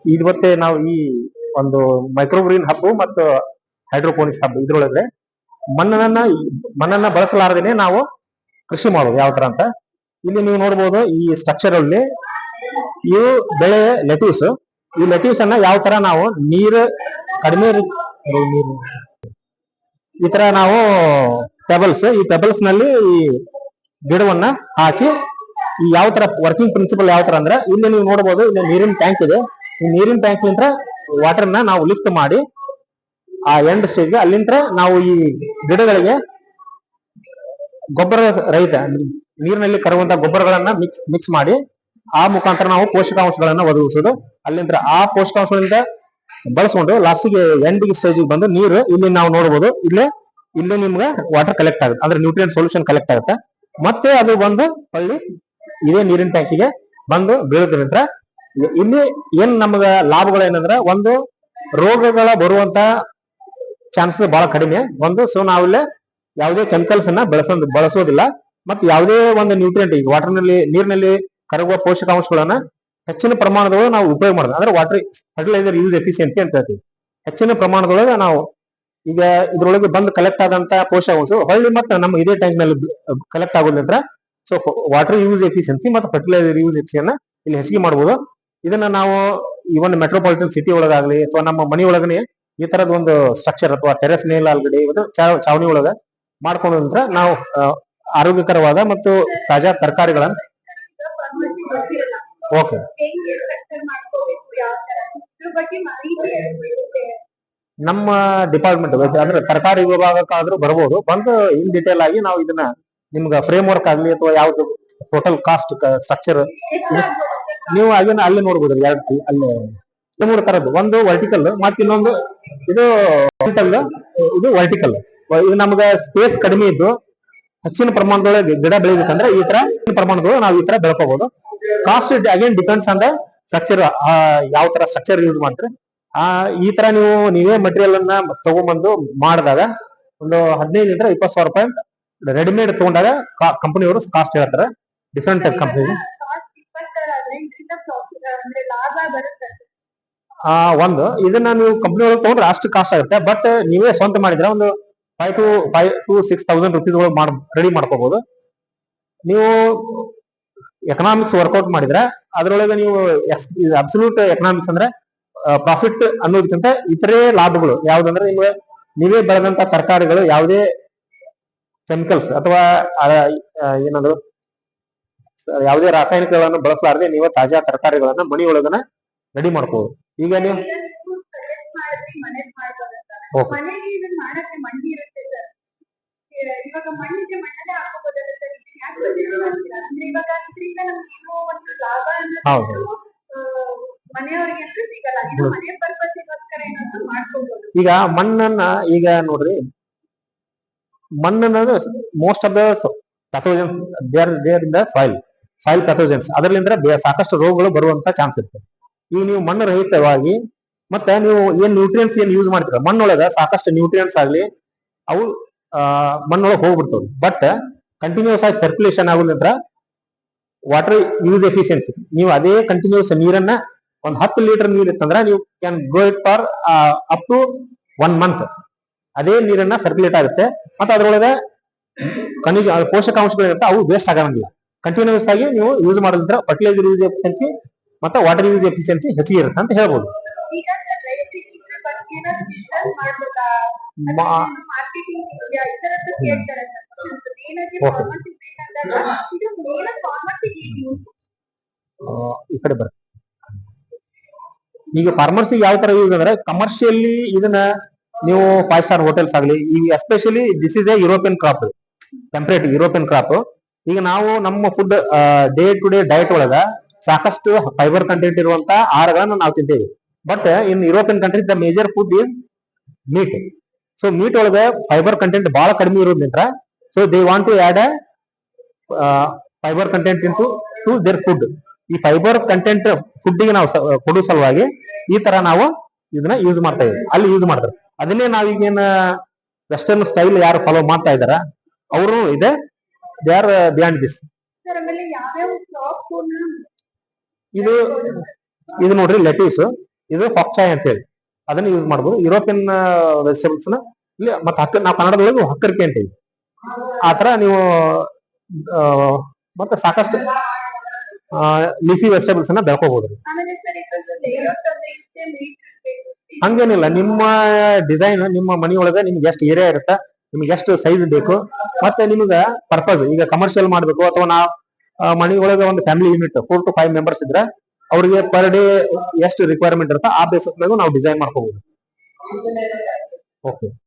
ಇವತ್ತೇ ನಾವು ಈ ಒಂದು ಮೈಕ್ರೋಗ್ರೀನ್ ಹಬ್ಬು ಮತ್ತು ಹೈಡ್ರೋಪೋನಿಕ್ಸ್ ಹಬ್ಬ ಇದ್ರೊಳಗೆ ಮಣ್ಣನ್ನ ಬಳಸಲಾರದೇನೆ ನಾವು ಕೃಷಿ ಮಾಡೋದು ಯಾವ ತರ ಅಂತ ಇಲ್ಲಿ ನೀವು ನೋಡ್ಬೋದು. ಈ ಸ್ಟ್ರಕ್ಚರ್ ಅಲ್ಲಿ ಇವು ಬೆಳೆ ಲೆಟ್ಯೂಸ್. ಈ ಲೆಟ್ಯೂಸ್ ಅನ್ನ ಯಾವ ತರ ನಾವು ನೀರು ಕಡಿಮೆ ನೀರು ಈ ತರ ನಾವು ಈ ಪೆಬಲ್ಸ್ ನಲ್ಲಿ ಈ ಗಿಡವನ್ನ ಹಾಕಿ ಈ ಯಾವ ತರ ವರ್ಕಿಂಗ್ ಪ್ರಿನ್ಸಿಪಲ್ ಯಾವ ತರ ಅಂದ್ರೆ ಇಲ್ಲಿ ನೀವು ನೋಡಬಹುದು. ಇಲ್ಲಿ ನೀರಿನ ಟ್ಯಾಂಕ್ ಇದೆ. ಈ ನೀರಿನ ಟ್ಯಾಂಕ್ ನಿಂತ ವಾಟರ್ನ ನಾವು ಲಿಫ್ಟ್ ಮಾಡಿ ಆ ಎಂಡ್ ಸ್ಟೇಜ್ಗೆ ಅಲ್ಲಿಂದ ನಾವು ಈ ಗಿಡಗಳಿಗೆ ಗೊಬ್ಬರ ರಹಿತ ನೀರಿನಲ್ಲಿ ಕರಗುವಂತ ಗೊಬ್ಬರಗಳನ್ನ ಮಿಕ್ಸ್ ಮಾಡಿ ಆ ಮುಖಾಂತರ ನಾವು ಪೋಷಕಾಂಶಗಳನ್ನ ಒದಗಿಸೋದು. ಅಲ್ಲಿಂದ ಆ ಪೋಷಕಾಂಶಗಳಿಂದ ಬಳಸ್ಕೊಂಡು ಲಾಸ್ಟಿಗೆ ಎಂಡಿಗೆ ಸ್ಟೇಜಿಗೆ ಬಂದು ನೀರು ಇಲ್ಲಿ ನಾವು ನೋಡಬಹುದು. ಇಲ್ಲೇ ನಿಮ್ಗೆ ವಾಟರ್ ಕಲೆಕ್ಟ್ ಆಗುತ್ತೆ, ಅಂದ್ರೆ ನ್ಯೂಟ್ರಿಯೆಂಟ್ ಸೊಲ್ಯೂಷನ್ ಕಲೆಕ್ಟ್ ಆಗುತ್ತೆ. ಮತ್ತೆ ಅದು ಬಂದು ಹೊಳ್ಳಿ ಇದೇ ನೀರಿನ ಟ್ಯಾಂಕಿಗೆ ಬಂದು ಬೀಳದ ನಂತರ ಇಲ್ಲಿ ಏನ್ ನಮ್ಗ ಲಾಭಗಳೇನಂದ್ರೆ ಒಂದು ರೋಗಗಳ ಬರುವಂತ ಚಾನ್ಸಸ್ ಬಹಳ ಕಡಿಮೆ. ಸೊ ನಾವಿಲ್ಲೇ ಯಾವುದೇ ಕೆಮಿಕಲ್ಸ್ ಅನ್ನ ಬಳಸೋದಿಲ್ಲ. ಮತ್ತೆ ಯಾವುದೇ ಒಂದು ನ್ಯೂಟ್ರಿಯೆಂಟ್ ಈಗ ನೀರಿನಲ್ಲಿ ಕರಗುವ ಪೋಷಕಾಂಶಗಳನ್ನ ಹೆಚ್ಚಿನ ಪ್ರಮಾಣದೊಳಗೆ ನಾವು ಉಪಯೋಗ ಮಾಡೋದು ಅಂದ್ರೆ ವಾಟರ್ ಫರ್ಟಿಲೈಸರ್ ಯೂಸ್ ಎಫಿಷಿಯನ್ಸಿ ಅಂತ ಹೇಳ್ತೀವಿ. ಹೆಚ್ಚಿನ ಪ್ರಮಾಣದೊಳಗೆ ನಾವು ಈಗ ಇದ್ರೊಳಗೆ ಬಂದು ಕಲೆಕ್ಟ್ ಆದಂತ ಪೋಷಕಾಂಶ ಹೊಳ್ಳಿ ಮತ್ತೆ ನಮ್ಮ ಇದೇ ಟ್ಯಾಂಕ್ ನಲ್ಲಿ ಕಲೆಕ್ಟ್ ಆಗೋದ್ರಿಂದ ಸೊ ವಾಟರ್ ಯೂಸ್ ಎಫಿಷಿಯನ್ಸಿ ಮತ್ತು ಫರ್ಟಿಲೈಸರ್ ಯೂಸ್ ಎಫಿಷಿಯನ್ನ ಇಲ್ಲಿ ಹೆಚ್ಚಿಗೆ ಮಾಡಬಹುದು. ಇದನ್ನ ನಾವು ಇವನ್ ಮೆಟ್ರೋಪಾಲಿಟನ್ ಸಿಟಿ ಒಳಗಾಗ್ಲಿ ಅಥವಾ ನಮ್ಮ ಮನಿ ಒಳಗನೆ ಈ ತರದ ಒಂದು ಸ್ಟ್ರಕ್ಚರ್ ಅಥವಾ ಟೆರೆಸ್ ನೇಲ್ ಆಲ್ರೆಡಿ ಚಾವಣಿ ಒಳಗ ಮಾಡ್ಕೊಂಡ್ರ ನಾವು ಆರೋಗ್ಯಕರವಾದ ಮತ್ತು ತಾಜಾ ತರಕಾರಿಗಳನ್ನ ಓಕೆ ನಮ್ಮ ಡಿಪಾರ್ಟ್ಮೆಂಟ್ ಅಂದ್ರೆ ತರಕಾರಿ ವಿಭಾಗಕ್ಕಾದ್ರೂ ಬರ್ಬೋದು. ಬಂದು ಇನ್ ಡಿಟೇಲ್ ಆಗಿ ನಾವು ಇದನ್ನ ನಿಮ್ಗೆ ಫ್ರೇಮ್ ವರ್ಕ್ ಆಗ್ಲಿ ಅಥವಾ ಯಾವ್ದು ಟೋಟಲ್ ಕಾಸ್ಟ್ ಸ್ಟ್ರಕ್ಚರ್ ನೀವು ಅದನ್ನ ಅಲ್ಲಿ ನೋಡ್ಬೋದು. ಅಲ್ಲಿ ಮೂರು ತರದ್ದು, ಒಂದು ವರ್ಟಿಕಲ್ ಮತ್ತೆ ಇನ್ನೊಂದು ಇದು ವರ್ಟಿಕಲ್. ಇದು ನಮ್ಗೆ ಸ್ಪೇಸ್ ಕಡಿಮೆ ಇದ್ದು ಹೆಚ್ಚಿನ ಪ್ರಮಾಣದೊಳಗೆ ಗಿಡ ಬೆಳಿಬೇಕಂದ್ರೆ ಈ ತರ ಪ್ರಮಾಣದೊಳಗೆ ನಾವು ಈ ತರ ಬೆಳ್ಕೋಬಹುದು. Cost again depends on the structure, ಯಾವ ತರ ಸ್ಟ್ರಕ್ಚರ್ ಯೂಸ್ ಮಾಡ್ತಾರೆ. ಈ ತರ ನೀವೇ ಮಟೀರಿಯಲ್ ಅನ್ನ ತಗೊಂಡ್ಬಂದು ಮಾಡಿದಾಗ ಒಂದು 15 20 ಸಾವಿರ ರೂಪಾಯಿ ರೆಡಿಮೇಡ್ ತಗೊಂಡಾಗ ಕಂಪನಿಯವರು ಕಾಸ್ಟ್ ಹೇಳ್ತಾರೆ. ಡಿಫ್ರೆಂಟ್ ಕಂಪನಿ ಒಂದು ಇದನ್ನ ನೀವು ಕಂಪನಿ ಒಳಗೆ ತಗೊಂಡ್ರೆ ಅಷ್ಟು ಕಾಸ್ಟ್ ಆಗುತ್ತೆ. ಬಟ್ ನೀವೇ ಸ್ವಂತ ಮಾಡಿದ್ರೆ ಒಂದು 5 to 6,000 rupees ರೆಡಿ ಮಾಡ್ಕೋಬಹುದು. ನೀವು ಎಕನಾಮಿಕ್ಸ್ ವರ್ಕೌಟ್ ಮಾಡಿದ್ರೆ ಅದ್ರೊಳಗೆ ನೀವು ಅಬ್ಸಲ್ಯೂಟ್ ಎಕನಾಮಿಕ್ಸ್ ಅಂದ್ರೆ ಪ್ರಾಫಿಟ್ ಅನ್ನೋದಕ್ಕಿಂತ ಇತರೆ ಲಾಭಗಳು ಯಾವ್ದಂದ್ರೆ ನೀವೇ ಬೆಳೆದಂತ ತರಕಾರಿಗಳು ಯಾವುದೇ ಕೆಮಿಕಲ್ಸ್ ಅಥವಾ ಏನದು ಯಾವುದೇ ರಾಸಾಯನಿಕಗಳನ್ನು ಬಳಸಲಾರದೆ ನೀವೇ ತಾಜಾ ತರಕಾರಿಗಳನ್ನ ಮನಿ ಒಳಗನ ರೆಡಿ ಮಾಡ್ಕೋಬಹುದು. ಈಗ ನೀವು ಈಗ ಮಣ್ಣನ್ನ ಈಗ ನೋಡ್ರಿ, ಮಣ್ಣನ್ನ most of the pathogens there in the soil pathogens ಅದರಿಂದ ಸಾಕಷ್ಟು ರೋಗಗಳು ಬರುವಂತ ಚಾನ್ಸ್ ಇರುತ್ತೆ. ಈಗ ನೀವು ಮಣ್ಣು ರಹಿತವಾಗಿ ಮತ್ತೆ ನೀವು ಏನ್ ನ್ಯೂಟ್ರಿಯೆಂಟ್ಸ್ ಏನ್ ಯೂಸ್ ಮಾಡ್ತೀರ ಮಣ್ಣೊಳಗ ಸಾಕಷ್ಟು ನ್ಯೂಟ್ರಿಯೆಂಟ್ಸ್ ಆಗ್ಲಿ ಅವು ಮಣ್ಣೊಳಗೆ ಹೋಗ್ಬಿಡ್ತಾವೆ. ಬಟ್ ಕಂಟಿನ್ಯೂಸ್ ಆಗಿ ಸರ್ಕ್ಯುಲೇಷನ್ ಆಗೋದ್ರಿಂದ ವಾಟರ್ ಯೂಸ್ ಎಫಿಷಿಯನ್ಸಿ ನೀವು ಅದೇ ಕಂಟಿನ್ಯೂಸ್ ನೀರನ್ನ ಒಂದ್ 10 ಲೀಟರ್ ನೀರ್ ಇತ್ತಂದ್ರೆ ನೀವು can go it for up to 1 month. ಅದೇ ನೀರನ್ನ ಸರ್ಕ್ಯುಲೇಟ್ ಆಗುತ್ತೆ. ಮತ್ತೆ ಅದ್ರೊಳಗೆ ಪೋಷಕಾಂಶಗಳಿರುತ್ತೆ, ಅವು ವೇಸ್ಟ್ ಆಗಂಗಿಲ್ಲ. ಕಂಟಿನ್ಯೂಸ್ ಆಗಿ ನೀವು ಯೂಸ್ ಮಾಡೋದ್ರಿಂದ ಫರ್ಟಿಲೈಸರ್ ಯೂಸ್ ಎಫಿಷಿಯನ್ಸಿ ಮತ್ತೆ ವಾಟರ್ ಯೂಸ್ ಎಫಿಷಿಯನ್ಸಿ ಹೆಚ್ಚಿಗೆ ಇರುತ್ತೆ ಅಂತ ಹೇಳ್ಬೋದು. ಈ ಕಡೆ ಬರ ಈಗ ಫಾರ್ಮರ್ಸ್ ಯಾವ ತರ ಯೂಸ್ ಅಂದ್ರೆ ಕಮರ್ಷಿಯಲಿ ಇದನ್ನ ನೀವು 5 ಸ್ಟಾರ್ ಹೋಟೆಲ್ಸ್ ಆಗಲಿ ಈಗ especially this is a European crop, temperate European crop. ಈಗ ನಾವು ನಮ್ಮ food day to day diet ಒಳಗ ಸಾಕಷ್ಟು ಫೈಬರ್ ಕಂಟೆಂಟ್ ಇರುವಂತ ಆಹಾರಗಳನ್ನ ನಾವು ತಿಂತೇವೆ. But in European countries the major food is meat. So meat ಒಳಗೆ ಫೈಬರ್ ಕಂಟೆಂಟ್ ಬಹಳ ಕಡಿಮೆ ಇರೋದ್ರಿಂದ so they want to add fibre content to their food. ಈ ಫೈಬರ್ ಕಂಟೆಂಟ್ ಫುಡ್ಡಿಗೆ ನಾವು ಕೊಡೋ ಸಲುವಾಗಿ ಈ ತರ ನಾವು ಇದನ್ನ ಯೂಸ್ ಮಾಡ್ತಾ ಇದ್ದೀವಿ. ಅಲ್ಲಿ ಯೂಸ್ ಮಾಡ್ತಾರೆ. ಅದನ್ನೇ ನಾವೀಗೇನ ವೆಸ್ಟರ್ನ್ ಸ್ಟೈಲ್ ಯಾರು ಫಾಲೋ ಮಾಡ್ತಾ ಇದಾರ ಅವರು ಇದೆ ದೇ ಆರ್ ಬಿಯಾಂಡ್ ದಿಸ್. ಇದು ನೋಡ್ರಿ ಲೆಟ್ಯೂಸ್. ಇದು ಫಾಕ್ಚಾಯ್ ಅಂತ ಹೇಳಿ ಅದನ್ನ ಯೂಸ್ ಮಾಡ್ಬೋದು. ಯುರೋಪಿಯನ್ ವೆಜಿಟೇಬಲ್ಸ್ ನ ಇಲ್ಲಿ ಮತ್ತೆ ನಾವು ಕನ್ನಡದೊಳಗೆ ಹಕ್ಕರಿಕೆ ಅಂತೀವಿ. ಆತರ ನೀವು ಆ, ಮತ್ತೆ ಸಾಕಷ್ಟು ಲೀಫಿ ವೆಜಿಟೇಬಲ್ಸ್ ಅನ್ನ ಬೆಳ್ಕೋಬಹುದು. ಹಂಗೇನಿಲ್ಲ, ನಿಮ್ಮ ಡಿಸೈನ್ ನಿಮ್ಮ ಮನಿ ಒಳಗ ನಿಮ್ಗೆ ಎಷ್ಟು ಏರಿಯಾ ಇರುತ್ತೆ, ನಿಮ್ಗೆ ಎಷ್ಟು ಸೈಜ್ ಬೇಕು, ಮತ್ತೆ ನಿಮ್ಗ ಪರ್ಪಸ್ ಈಗ ಕಮರ್ಷಿಯಲ್ ಮಾಡ್ಬೇಕು ಅಥವಾ ನಾವು ಮನಿ ಒಳಗೆ ಒಂದು ಫ್ಯಾಮಿಲಿ ಯೂನಿಟ್ 4 to 5 ಮೆಂಬರ್ಸ್ ಇದ್ರೆ ಅವ್ರಿಗೆ ಪರ್ ಡೇ ಎಷ್ಟು ರಿಕ್ವೈರ್ಮೆಂಟ್ ಇರುತ್ತೆ ಆ ಬೇಸಿಸ್ ಮೇಲೆ ನಾವು ಡಿಸೈನ್ ಮಾಡ್ಕೋಬಹುದು. ಓಕೆ.